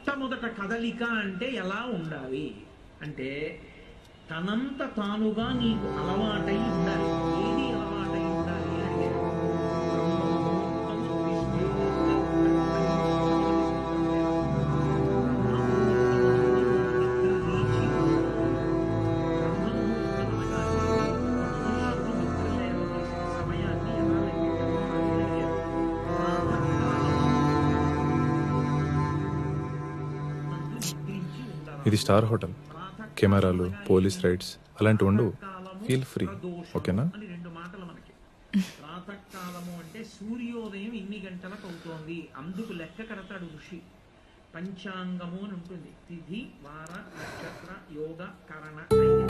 మొట్టమొదట కదలిక అంటే ఎలా ఉండాలి అంటే తనంత తానుగా నీకు అలవాటై ఉండాలి. ఏది అలవాటై ఉండాలి అంటే ఇది స్టార్ హోటల్, కెమెరాలు, పోలీస్ రైడ్స్ అలాంటివి ఉండవు. ఫీల్ ఫ్రీ, ఓకేనా? అని రెండు మాటలు మనకి. ప్రాతకాలము అంటే సూర్యోదయం ఇన్ని గంటలకు అవుతోంది, అందుకు లెక్క కడతాడు ఋషి. పంచాంగము అని ఉంటుంది, తిథి వార నక్షత్ర యోగ కరణ 5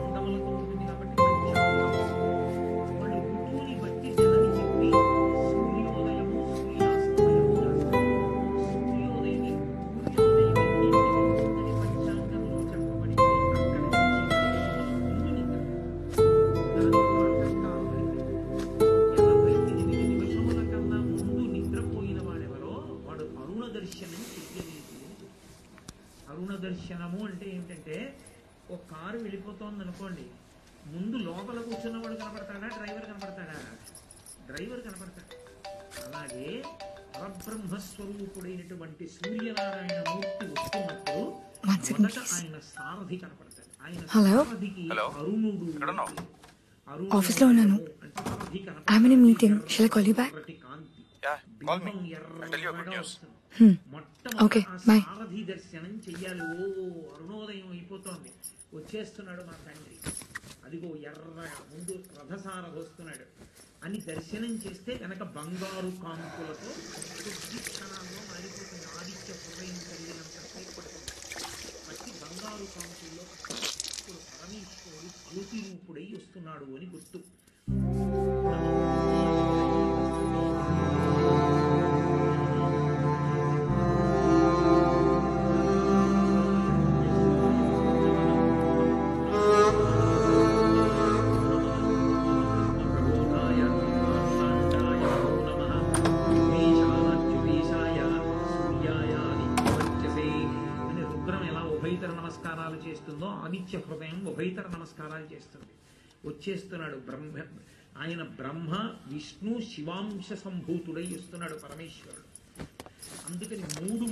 అంగములతో ఉంటుంది కాబట్టి పంచాంగం. వాళ్ళు ఋతువుని బట్టి నెలని చెప్పి సూర్యోదయము సూర్యాస్తమయము సూర్యోదయం పంచాంగంలో చెప్పబడింది. అక్కడ 48 నిమిషముల కన్నా ముందు నిద్రపోయిన వాడెవరో వాడు అరుణ దర్శనం చెయ్యలేదు. అరుణ దర్శనము అంటే ఏమిటంటే ఒక కారు వెళ్ళిపోతోంది అనుకోండి, ముందు లోపల కూర్చున్నవాడు కనపడతాడా, డ్రైవర్ కనపడతాడా? డ్రైవర్ కనపడతాడు. అలాగే పరబ్రహ్మస్వరూపుడైనటువంటి సూర్యనారాయణ మూర్తి వస్తున్నప్పుడు మొదట ఆయన సారథి కనపడతాడు. ఆయన సారథికి అరుణుడు. ఆఫీస్లో ఉన్నాను. I'm in a meeting. Shall I call you back? Okay, bye. సారథి దర్శనం చెయ్యాలి. ఓ అరుణోదయం అయిపోతోంది, వచ్చేస్తున్నాడు మా తండ్రి, అదిగో ఎర్ర ముందు రథసారథి వస్తున్నాడు అని దర్శనం చేస్తే కనుక బంగారు కాంతులతో కొద్ది క్షణాల్లో మారిపోతుంది. ఆదిత్య హృదయం కలిగినంత సేపు ప్రతి బంగారు కాంతుల్లో ఇప్పుడు పరమేశ్వరుడు జ్యోతి రూపుడై వస్తున్నాడు అని గుర్తు. నమస్కారాలు చేస్తుందో ఆదిత్య హృదయం ఉభయతర నమస్కారాలు చేస్తుంది. వచ్చేస్తున్నాడు బ్రహ్మ. ఆయన బ్రహ్మ విష్ణు శివాంశ సంభూతుడై వస్తున్నాడు పరమేశ్వరుడు. అందుకని మూడు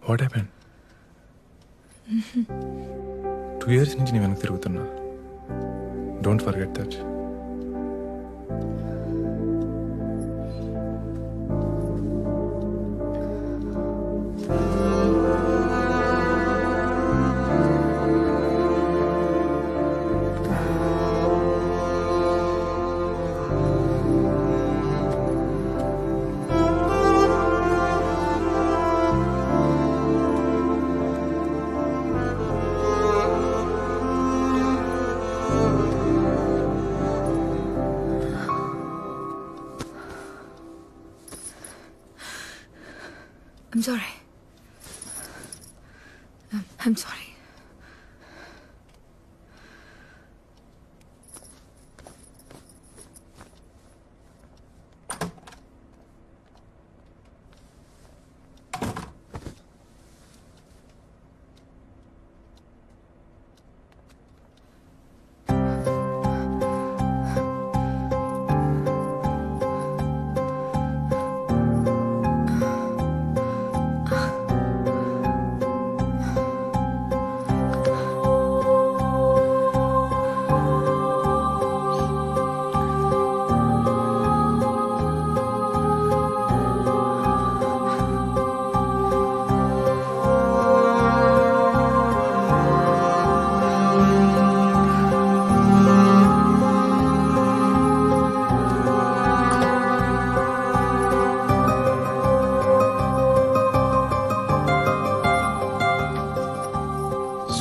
వాట్ హ్యాపెన్? 2 years నుంచి నీ వెనక్కి తిరుగుతున్నా. Don't forget that. I'm sorry. I'm sorry.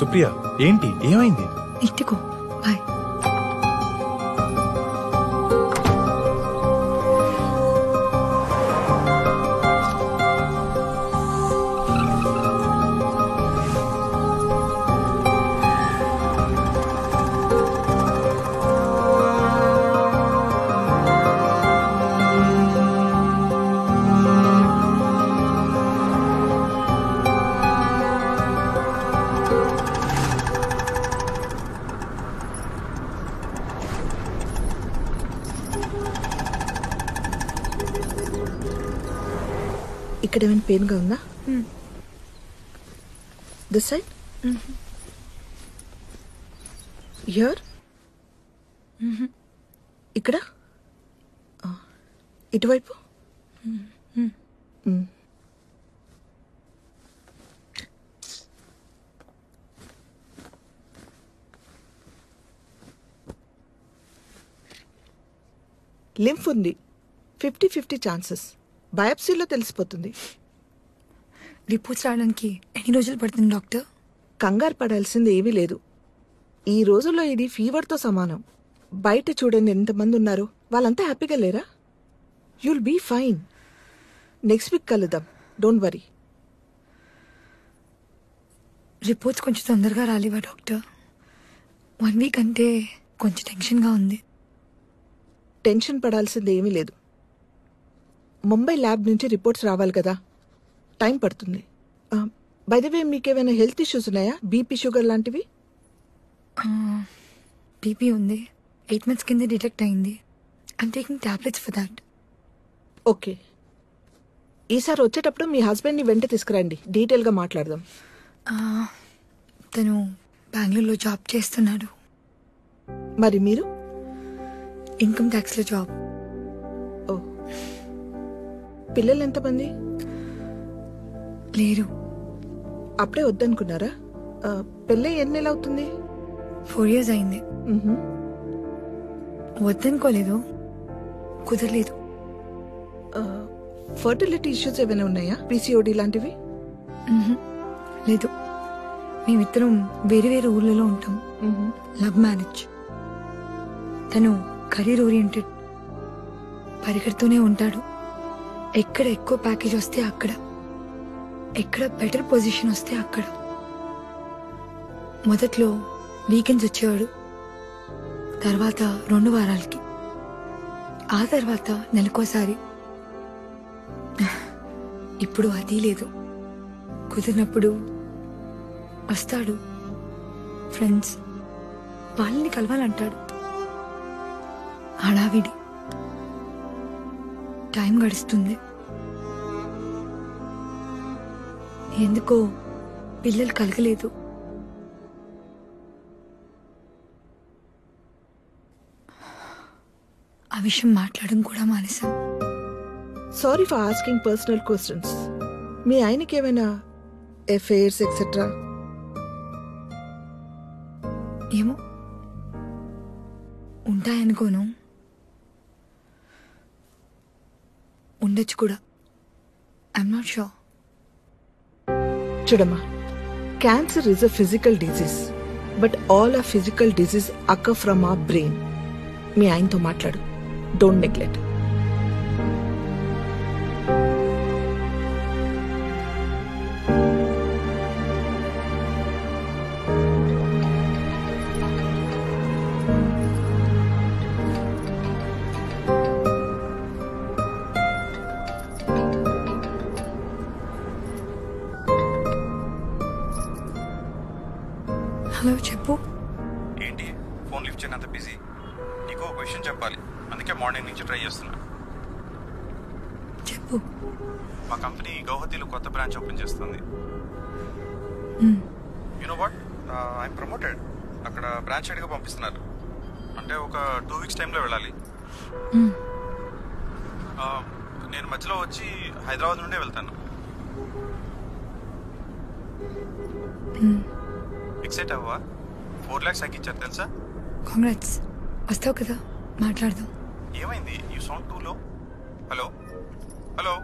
Supriya, ఏంటి, ఏమైంది? ఇంటికో, బాయ్. ఇక్కడ ఏమైనా పెయిన్గా ఉందా? దిస్ సైడ్, హియర్, ఇక్కడ, ఇటువైపు. లింఫ్ ఉంది, 50-50 ఛాన్సెస్. బయాప్సీలో తెలిసిపోతుంది. రిపోర్ట్స్ రావడానికి ఎన్ని రోజులు పడుతుంది డాక్టర్? కంగారు పడాల్సింది ఏమీ లేదు. ఈ రోజుల్లో ఇది ఫీవర్తో సమానం. బయట చూడండి ఎంతమంది ఉన్నారు, వాళ్ళంతా హ్యాపీగా లేరా? You'll be fine. Next week కలుద్దాం, డోంట్ వరీ. రిపోర్ట్స్ కొంచెం తొందరగా రాలేవా డాక్టర్? 1 వీక్ అంటే కొంచెం టెన్షన్గా ఉంది. టెన్షన్ పడాల్సింది ఏమీ లేదు. ముంబై ల్యాబ్ నుంచి రిపోర్ట్స్ రావాలి కదా, టైం పడుతుంది. బై ద వే, మీకేమైనా హెల్త్ ఇష్యూస్ ఉన్నాయా? బీపీ, షుగర్ లాంటివి? బీపీ ఉంది, 8 months కింద డిటెక్ట్ అయింది. I'm taking tablets for that. Okay, ఈసారి వచ్చేటప్పుడు మీ హస్బెండ్ని వెంట తీసుకురండి, డీటెయిల్గా మాట్లాడదాం. తను బెంగళూరులో జాబ్ చేస్తున్నాడు. మరి మీరు? Income ట్యాక్స్లో job. ఓ, పిల్లలు ఎంతమంది? లేరు. అప్పుడే వద్దనుకున్నారా? పెళ్ళి ఎన్ని నెలలు అవుతుంది? 4 years అయింది. వద్దనుకోలేదు, కుదరలేదు. ఫర్టిలిటీ ఇష్యూస్ ఏమైనా ఉన్నాయా? పీసీఓడి లాంటివి? లేదు, మేమిద్దరం వేరే వేరే ఊర్లలో ఉంటాం. Love marriage. తను కెరీర్ ఓరియంటెడ్, పరిగెడుతూనే ఉంటాడు. ఎక్కడ ఎక్కువ ప్యాకేజ్ వస్తే అక్కడ, ఎక్కడ బెటర్ పొజిషన్ వస్తే అక్కడ. మొదట్లో వీకెండ్స్ వచ్చేవాడు, తర్వాత 2 వారాలకి, ఆ తర్వాత నెలకోసారి. ఇప్పుడు అది లేదు. కుదిరినప్పుడు వస్తాడు. ఫ్రెండ్స్ వాళ్ళని కలవాలంటాడు. హడావిడి. టైం గడుస్తుంది. ఎందుకో పిల్లలు కలగలేదు. ఆ విషయం మాట్లాడడం కూడా మానేశాం. Sorry for asking personal questions. మీ ఆయనకి ఏమైనా ఎఫైర్స్ ఎక్సెట్రా? ఏమో, ఉంటాయనుకోను, ఉండొచ్చు కూడా. I'm not sure. చూడమ్మా, cancer is a physical disease, but all uh physical disease occur from our brain. మీ ఆయనతో మాట్లాడు, డోంట్ నెగ్లెక్ట్. హలో, చెప్పు. ఏంటి ఫోన్ లిఫ్ట్ చేయనంత బిజీ? నీకు ఒక విషయం చెప్పాలి, అందుకే మార్నింగ్ నుంచి ట్రై చేస్తున్నా. చెప్పు. మా కంపెనీ గౌహతిలో కొత్త బ్రాంచ్ ఓపెన్ చేస్తుంది. You know what, I'm promoted. అక్కడ బ్రాంచ్ హెడ్గా పంపిస్తున్నారు. అంటే ఒక 2 weeks టైంలో వెళ్ళాలి. నేను మధ్యలో వచ్చి హైదరాబాద్ నుండే వెళ్తాను. ఎక్సైట్ అవ్వా? 4 lakhs ఇచ్చారు తెలుసా? కాంగ్రాట్స్. వస్తావు కదా, మాట్లాడదాం. ఏమైంది? యూ సౌండ్ టూ లో. Hello hello.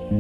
హలో,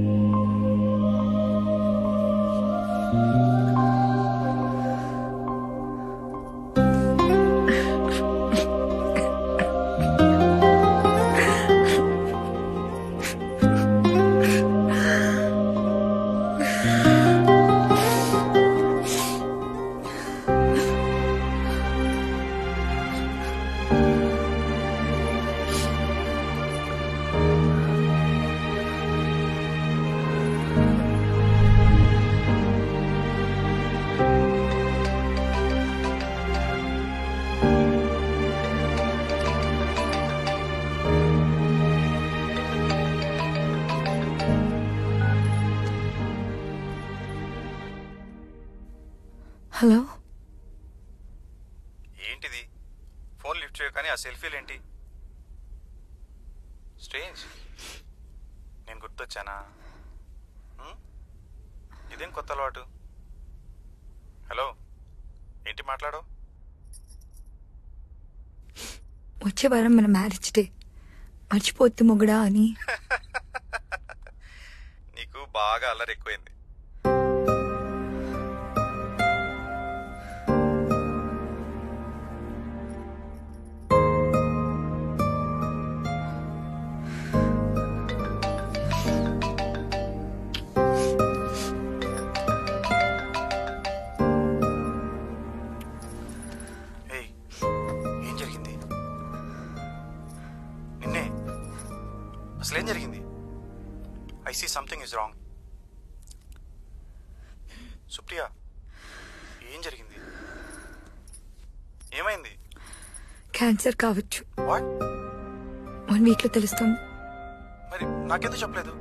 ఏంటిది? ఫోన్ లిఫ్ట్ చేయవు కానీ ఆ సెల్ఫీలు ఏంటి? స్ట్రేంజ్. నేను గుర్తొచ్చానా? ఇదేం కొత్త అలవాటు? హలో, ఏంటి మాట్లాడవు? వచ్చే వారం మన మ్యారేజ్ డే, మర్చిపోద్దు మొగుడా అని. నీకు బాగా అల్లరి ఎక్కువైంది. అసలేం జరిగింది? I see something is wrong. Supriya, ఏం జరిగింది? ఏమైంది? క్యాన్సర్ కావచ్చు. వాట్? 1 week లో తెలుస్తుంది. మరి నాకెందుకు చెప్పలేదు?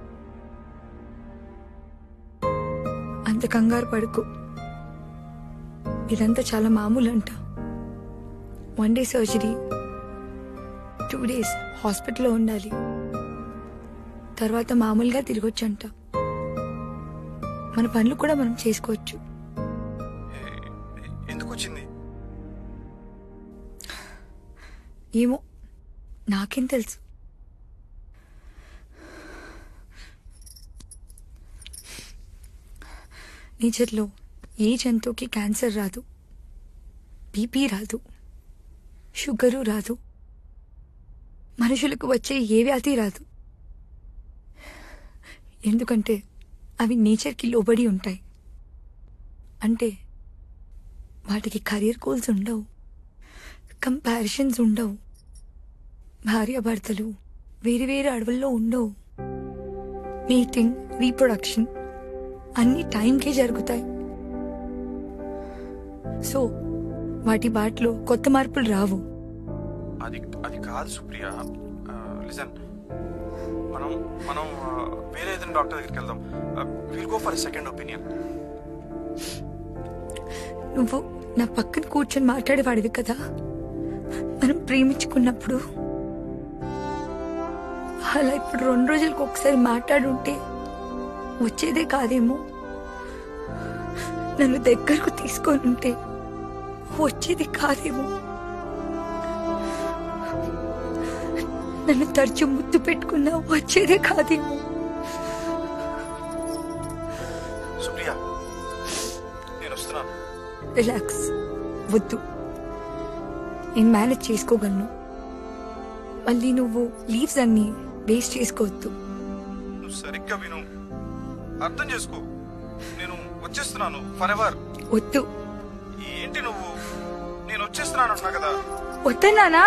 అంత కంగారు పడుకు. ఇదంతా చాలా మామూలు అంట. 1 day సర్జరీ, 2 days హాస్పిటల్లో ఉండాలి. తర్వాత మామూలుగా తిరగొచ్చంట. మన పనులు కూడా మనం చేసుకోవచ్చు. ఎందుకు వచ్చింది? ఏమో, నాకేం తెలుసు. నేచర్లో ఏ జంతువుకి క్యాన్సర్ రాదు, బీపీ రాదు, షుగరు రాదు, మనుషులకు వచ్చే ఏ వ్యాధి రాదు. ఎందుకంటే అవి నేచర్కి లోబడి ఉంటాయి. అంటే వాటికి కెరీర్ గోల్స్ ఉండవు, కంపారిజన్స్ ఉండవు, భార్యాభర్తలు వేరు వేరు అడవుల్లో ఉండవు. మీటింగ్, రీప్రొడక్షన్ అన్ని టైంకే జరుగుతాయి. సో వాటి బాటలో కొత్త మార్పులు రావు. అది కాదు సుప్రియ. లిసన్, మనం వేరే ఏదైనా డాక్టర్ దగ్గరికి వెళ్దాం. Will go for second opinion. నువ్వు నా పక్కన కూర్చొని మాట్లాడేవాడివి కదా మనం ప్రేమించుకున్నప్పుడు. అలా ఇప్పుడు 2 రోజులకు ఒకసారి మాట్లాడుంటే వచ్చేదే కాదేమో. నన్ను దగ్గరకు తీసుకొని ఉంటే వచ్చేది కాదేమో. నన్ను తరచు ముద్దు పెట్టుకున్నా వచ్చేదే కాదేమో. సుప్రియ, నేను వస్తున్నాను. రిలాక్స్, వద్దు. నేను మేనేజ్ చేసుకోగలను. మళ్ళీ నువ్వు లీవ్స్ అన్ని వేస్ట్ చేసుకోవద్దు. నువ్వు సరిగ్గా విను, అర్థం చేసుకో. నేను వచ్చేస్తున్నాను ఫర్ ఎవర్. వద్దు. ఏంటి నువ్వు? నేను వచ్చేస్తున్నాను అంటున్నా కదా. వద్దన్నానా?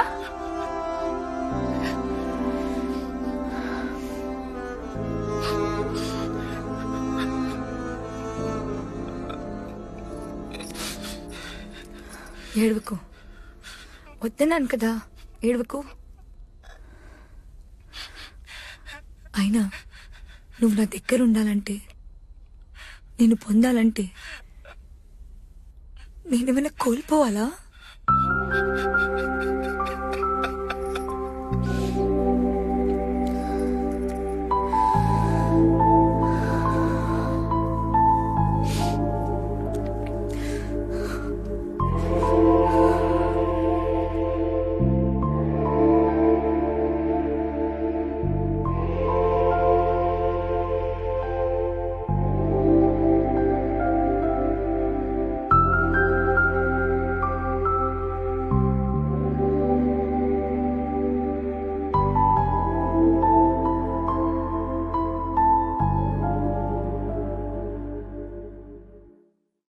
ఏడవకు. వద్దన్నాను కదా, ఏడవకు. అయినా నువ్వు నా దగ్గర ఉండాలంటే, నేను పొందాలంటే నేనేమైనా కోల్పోవాలా?